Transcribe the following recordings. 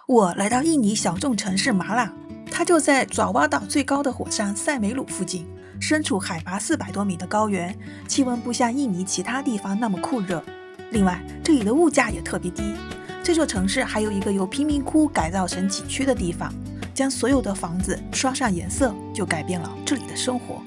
我来到印尼小众城市马朗，它就在爪哇岛最高的火山塞梅鲁附近，身处海拔400多米的高原，气温不像印尼其他地方那么酷热。另外，这里的物价也特别低。这座城市还有一个由贫民窟改造成景区的地方，将所有的房子刷上颜色，就改变了这里的生活。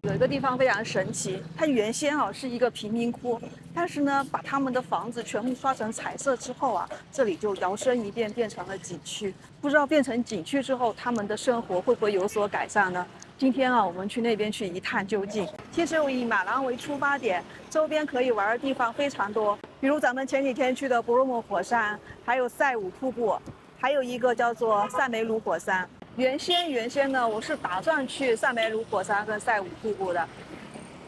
有一个地方非常神奇，它原先是一个贫民窟，但是呢，把他们的房子全部刷成彩色之后这里就摇身一变变成了景区。不知道变成景区之后，他们的生活会不会有所改善呢？今天我们去那边去一探究竟。其实以马朗为出发点，周边可以玩的地方非常多，比如咱们前几天去的布罗摩火山，还有塞武瀑布，还有一个叫做塞梅鲁火山。原先呢，我是打算去塞梅鲁火山跟塞武瀑布的，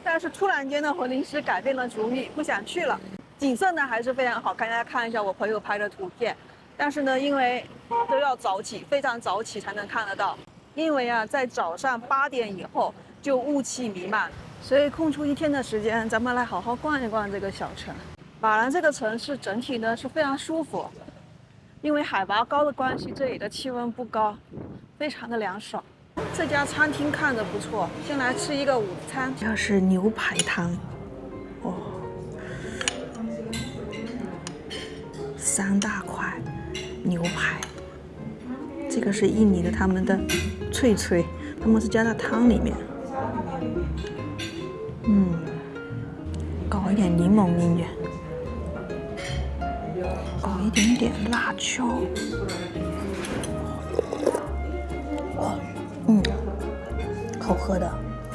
但是突然间呢，我临时改变了主意，不想去了。景色呢还是非常好看，大家看一下我朋友拍的图片。但是呢，因为都要早起，非常早起才能看得到。因为在早上8点以后就雾气弥漫，所以空出一天的时间，咱们来好好逛一逛这个小城。马兰这个城市整体呢是非常舒服，因为海拔高的关系，这里的气温不高。非常的凉爽，这家餐厅看着不错，先来吃一个午餐。这是牛排汤，哦，3大块牛排，这个是印尼的他们的脆脆，他们是加在汤里面，搞一点柠檬进去，搞一点点辣椒。好喝的，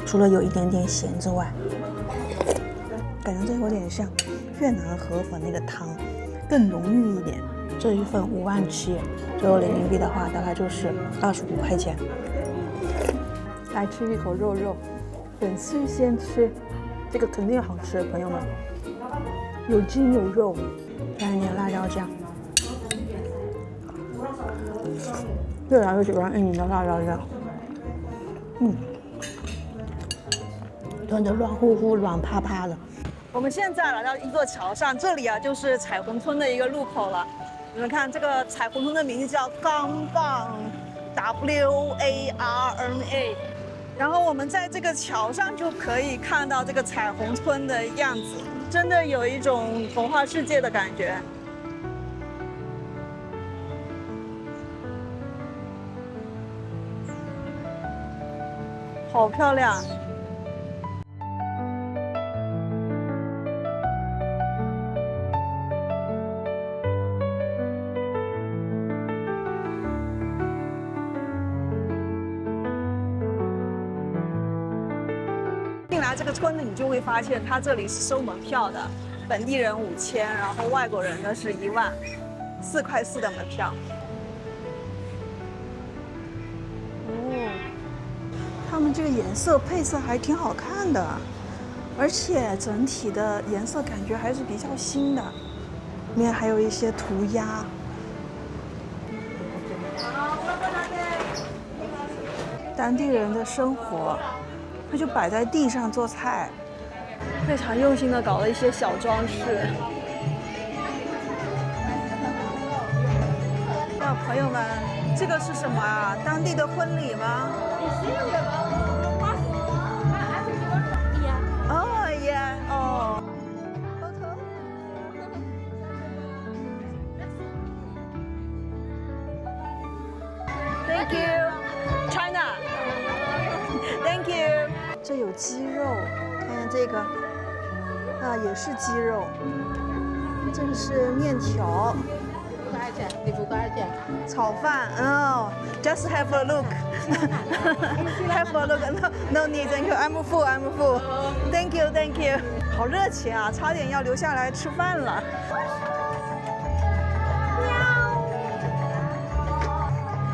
除了有一点点咸之外，感觉这有点像越南河粉那个汤，更浓郁一点。这一份57000，折合人民币的话，大概就是25块钱。来吃一口肉肉，粉丝先吃，这个肯定好吃，朋友们，有筋有肉，加一点辣椒酱。越来越喜欢印尼的辣椒酱，炖得软乎乎、软趴趴的。我们现在来到一座桥上，这里就是彩虹村的一个入口了。你们看，这个彩虹村的名字叫冈棒 WARNA。然后我们在这个桥上就可以看到这个彩虹村的样子，真的有一种童话世界的感觉。好漂亮！进来这个村子，你就会发现，它这里是收门票的，本地人5000，然后外国人呢是1万，4块4的门票。他们这个颜色配色还挺好看的，而且整体的颜色感觉还是比较新的，里面还有一些涂鸦。当地人的生活，他就摆在地上做菜，非常用心的搞了一些小装饰。那朋友们，这个是什么啊？当地的婚礼吗？哦耶，哦。Thank you, China. Thank you. 这有鸡肉，看看这个，也是鸡肉。这个是面条。炒饭，just have a look. Have a look. No need, thank you. I'm full. I'm full. Thank you, thank you. 好热情啊，差点要留下来吃饭了。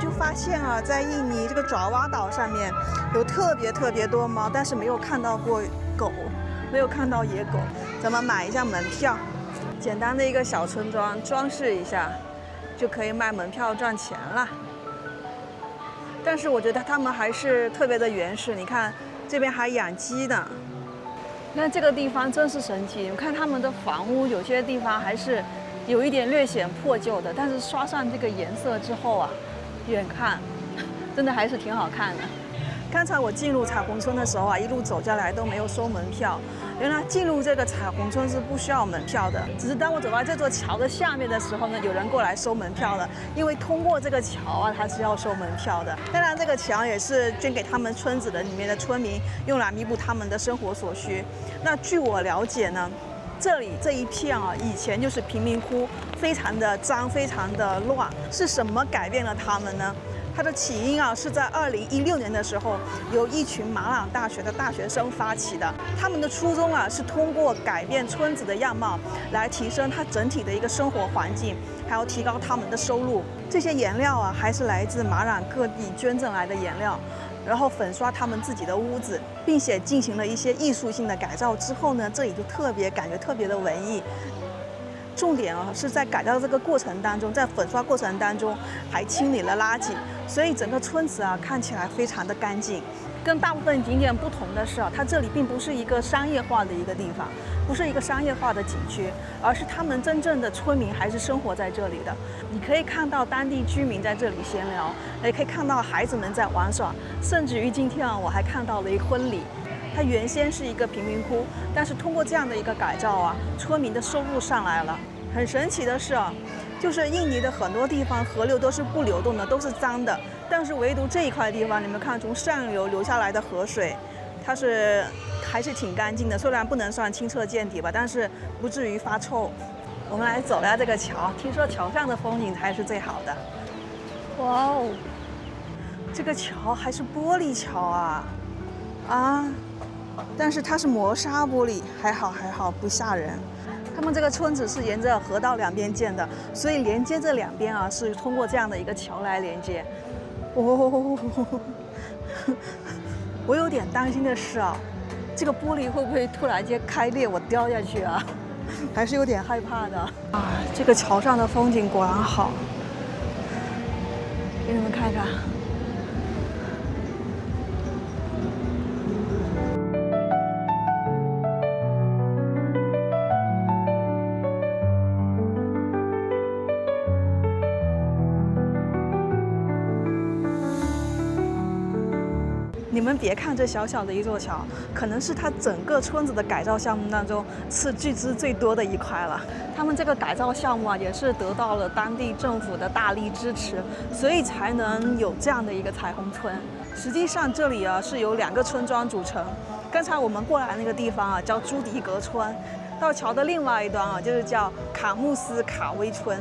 就发现在印尼这个爪哇岛上面有特别多猫，但是没有看到过狗，没有看到野狗。咱们买一下门票，简单的一个小村庄，装饰一下。就可以卖门票赚钱了，但是我觉得他们还是特别的原始。你看这边还养鸡呢，那这个地方真是神奇。你看他们的房屋有些地方还是有一点略显破旧的，但是刷上这个颜色之后啊，远看真的还是挺好看的。刚才我进入彩虹村的时候啊，一路走下来都没有收门票。原来进入这个彩虹村是不需要门票的，只是当我走到这座桥的下面的时候呢，有人过来收门票了。因为通过这个桥啊，它是要收门票的。当然，这个桥也是捐给他们村子的里面的村民，用来弥补他们的生活所需。那据我了解呢，这里这一片啊，以前就是贫民窟，非常的脏，非常的乱。是什么改变了他们呢？它的起因啊，是在2016年的时候，由一群马朗大学的大学生发起的。他们的初衷啊，是通过改变村子的样貌，来提升它整体的一个生活环境，还要提高他们的收入。这些颜料啊，还是来自马朗各地捐赠来的颜料，然后粉刷他们自己的屋子，并且进行了一些艺术性的改造之后呢，这里就感觉特别的文艺。重点啊是在改造这个过程当中，在粉刷过程当中还清理了垃圾，所以整个村子啊看起来非常的干净。跟大部分景点不同的是啊，它这里并不是一个商业化的一个地方，不是一个商业化的景区，而是他们真正的村民还是生活在这里的。你可以看到当地居民在这里闲聊，也可以看到孩子们在玩耍，甚至于今天啊我还看到了一个婚礼。它原先是一个贫民窟，但是通过这样的一个改造啊，村民的收入上来了。很神奇的是啊，就是印尼的很多地方河流都是不流动的，都是脏的，但是唯独这一块地方，你们看从上游流下来的河水，它还是挺干净的，虽然不能算清澈见底吧，但是不至于发臭。我们来走下这个桥，听说桥上的风景才是最好的。哇哦，这个桥还是玻璃桥啊！但是它是磨砂玻璃，还好不吓人。他们这个村子是沿着河道两边建的，所以连接这两边啊是通过这样的一个桥来连接。我有点担心的是啊，这个玻璃会不会突然间开裂，我掉下去啊？还是有点害怕的啊。这个桥上的风景果然好，给你们看看。你们别看这小小的一座桥，可能是它整个村子的改造项目当中是巨资最多的一块了。他们这个改造项目啊，也是得到了当地政府的大力支持，所以才能有这样的一个彩虹村。实际上这里啊是由2个村庄组成。刚才我们过来那个地方啊叫朱迪格村，到桥的另外一端啊就是叫卡穆斯卡威村。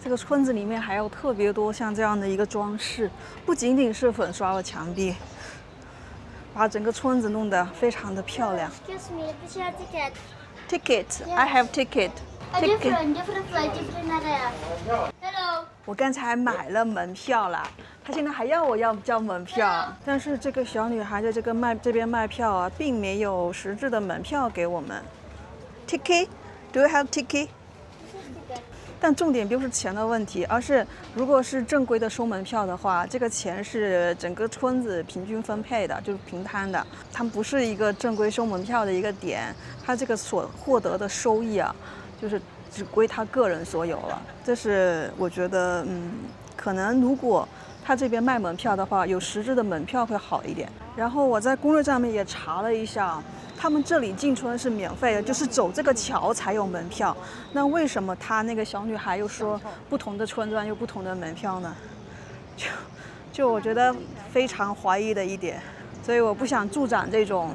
这个村子里面还有特别多像这样的一个装饰，不仅仅是粉刷了墙壁，把整个村子弄得非常的漂亮。Excuse me, this is your ticket. Ticket, I have ticket. Different flight, different area. Hello. 我刚才买了门票了，他现在还要我要交门票，但是这个小女孩在这边卖票啊，并没有实质的门票给我们。Ticket? Do you have ticket? 但重点不是钱的问题，而是如果是正规的收门票的话，这个钱是整个村子平均分配的，就是平摊的。它不是一个正规收门票的一个点，它这个所获得的收益啊，就是只归他个人所有了。这是我觉得，可能如果他这边卖门票的话，有实质的门票会好一点。然后我在攻略上面也查了一下。他们这里进村是免费的，就是走这个桥才有门票。那为什么她那个小女孩又说不同的村庄有不同的门票呢？就我觉得非常怀疑的一点，所以我不想助长这种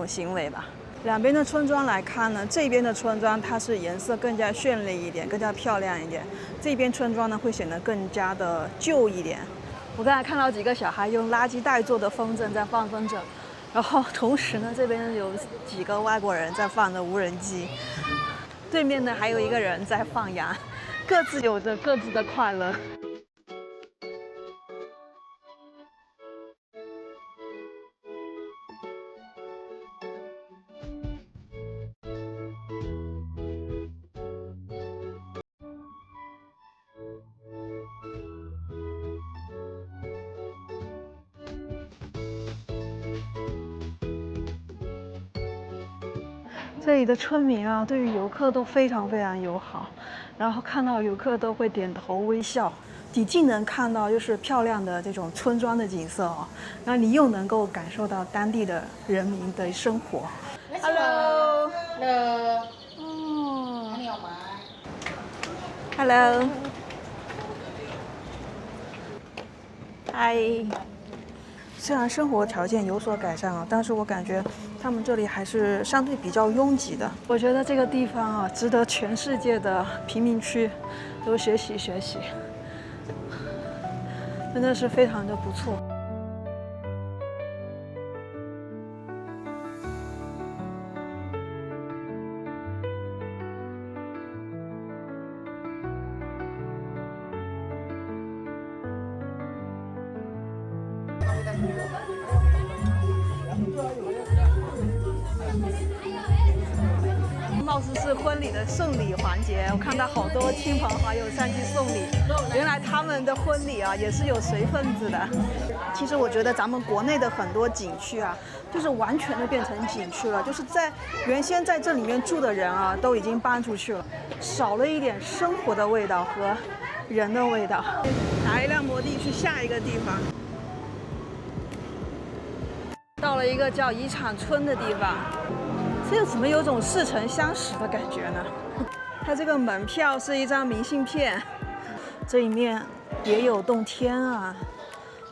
行为吧。两边的村庄来看呢，这边的村庄它是颜色更加绚丽一点，更加漂亮一点；这边村庄呢会显得更加的旧一点。我刚才看到几个小孩用垃圾袋做的风筝在放风筝。然后同时呢，这边有几个外国人在放着无人机，对面呢还有一个人在放羊，各自有着各自的快乐。这里的村民啊，对于游客都非常非常友好，然后看到游客都会点头微笑。你既能看到就是漂亮的这种村庄的景色哦，然后你又能够感受到当地的人民的生活。Hello。哦。Hello。嗨。虽然生活条件有所改善啊，但是我感觉他们这里还是相对比较拥挤的。我觉得这个地方啊，值得全世界的贫民区都学习学习，真的是非常的不错。貌似是婚礼的送礼环节，我看到好多亲朋好友上去送礼。原来他们的婚礼啊，也是有随份子的。其实我觉得咱们国内的很多景区啊，就是完全的变成景区了，就是原先在这里面住的人啊，都已经搬出去了，少了一点生活的味道和人的味道。拿一辆摩的去下一个地方。到了一个叫遗产村的地方，这怎么有种似曾相识的感觉呢？它这个门票是一张明信片，这里面别有洞天啊，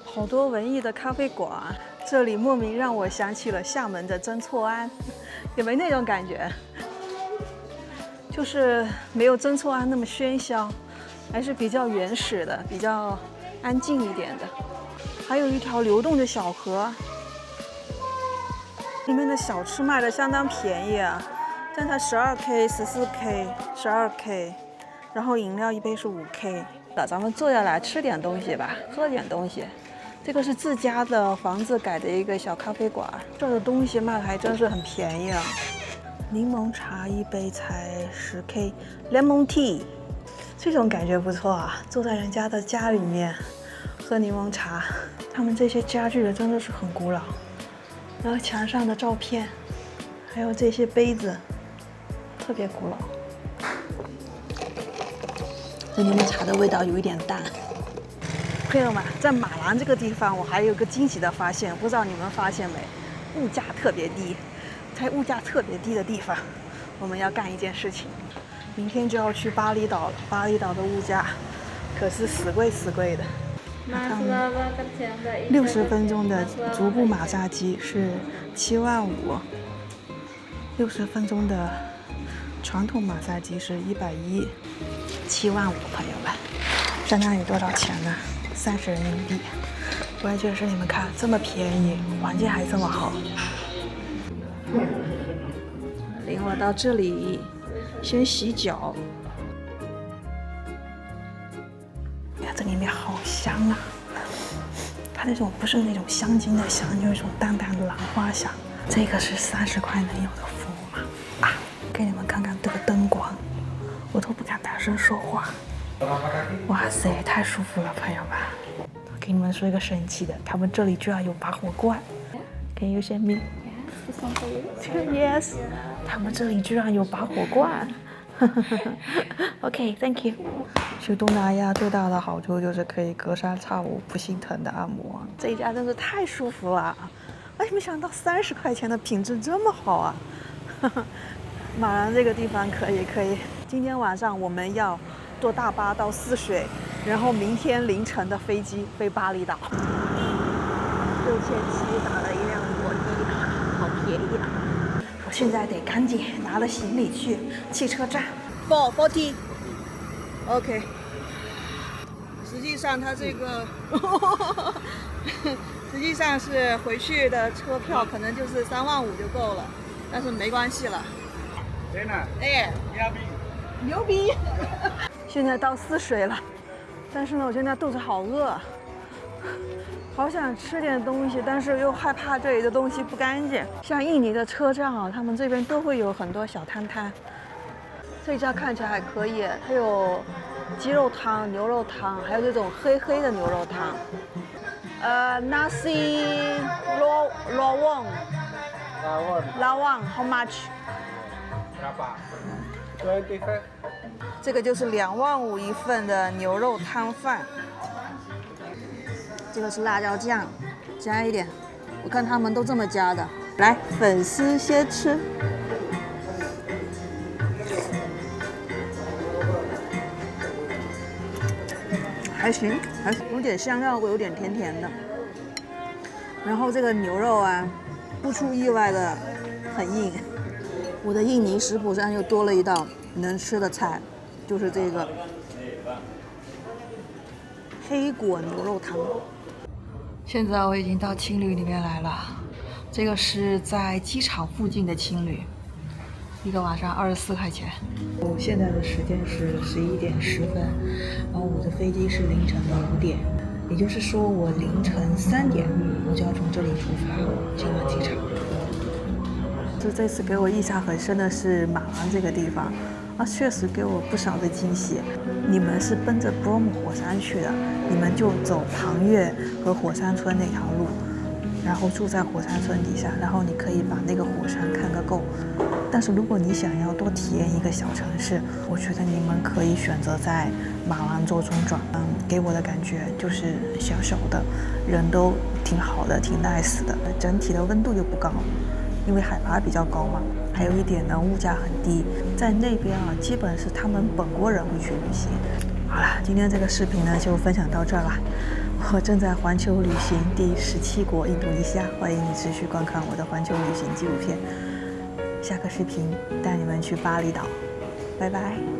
好多文艺的咖啡馆，这里莫名让我想起了厦门的曾厝垵，有没有那种感觉？就是没有曾厝垵那么喧嚣，还是比较原始的，比较安静一点的。还有一条流动的小河。里面的小吃卖的相当便宜啊，但它12K、14K、12K， 然后饮料一杯是5K。咱们坐下来吃点东西吧，喝点东西。这个是自家的房子改的一个小咖啡馆，这儿的东西卖的还真是很便宜啊。柠檬茶一杯才10K， Lemon Tea， 这种感觉不错啊，坐在人家的家里面喝柠檬茶。他们这些家具真的是很古老。然后墙上的照片，还有这些杯子，特别古老。这柠檬茶的味道有一点淡。朋友们，在马兰这个地方，我还有个惊喜的发现，不知道你们发现没？物价特别低。在物价特别低的地方，我们要干一件事情。明天就要去巴厘岛了，巴厘岛的物价可是死贵死贵的。60分钟的足部马杀鸡是75000，60分钟的传统马杀鸡是110，75000，朋友们，相当于多少钱呢？30人民币。关键是你们看，这么便宜，环境还这么好。领我到这里，先洗脚。这里面好香啊！它那种不是那种香精的香，就是一种淡淡的兰花香。这个是30块能有的服务吗？啊，给你们看看这个灯光，我都不敢大声说话。哇塞，太舒服了，朋友们！我给你们说一个神奇的，他们这里居然有拔火罐。Can you show me? Yes， 他们这里居然有拔火罐。OK，Thank you。去东南亚最大的好处就是可以隔三差五不心疼的按摩，这一家真是太舒服了。哎，没想到30块钱的品质这么好啊！马兰这个地方可以。今天晚上我们要坐大巴到泗水，然后明天凌晨的飞机飞巴厘岛。6700打了一辆摩的，好便宜啊！我现在得赶紧拿了行李去汽车站。40。OK。实际上它这个，实际上是回去的车票可能就是35000就够了，但是没关系了。哎，牛逼！现在到泗水了，但是呢，我现在肚子好饿，好想吃点东西，但是又害怕这里的东西不干净。像印尼的车站啊，他们这边都会有很多小摊摊。这家看起来还可以，它有鸡肉汤、牛肉汤，还有这种黑黑的牛肉汤。Nasi lawang，how much？这个就是2.5万一份的牛肉汤饭。这个是辣椒酱，加一点。我看他们都这么加的。来，粉丝先吃。还行，还行，有点香料味，有点甜甜的。然后这个牛肉啊，不出意外的很硬。我的印尼食谱上又多了一道能吃的菜，就是这个黑果牛肉汤。现在我已经到青旅里面来了，这个是在机场附近的青旅，一个晚上24块钱。我现在的时间是11点10分，然后我的飞机是凌晨的5点，也就是说我凌晨3点我就要从这里出发前往机场。这次给我印象很深的是马兰这个地方，确实给我不少的惊喜。你们是奔着布罗姆火山去的，你们就走庞岳和火山村那条路，然后住在火山村底下，然后你可以把那个火山看个够。但是如果你想要多体验一个小城市，我觉得你们可以选择在马兰州中转。给我的感觉就是小小的，人都挺好的，挺 nice 的，整体的温度又不高，因为海拔比较高嘛。还有一点呢，物价很低，在那边基本是他们本国人会去旅行。好了，今天这个视频呢就分享到这儿了。我正在环球旅行第17国印度尼西亚，欢迎你持续观看我的环球旅行纪录片。下个视频带你们去巴厘岛，拜拜。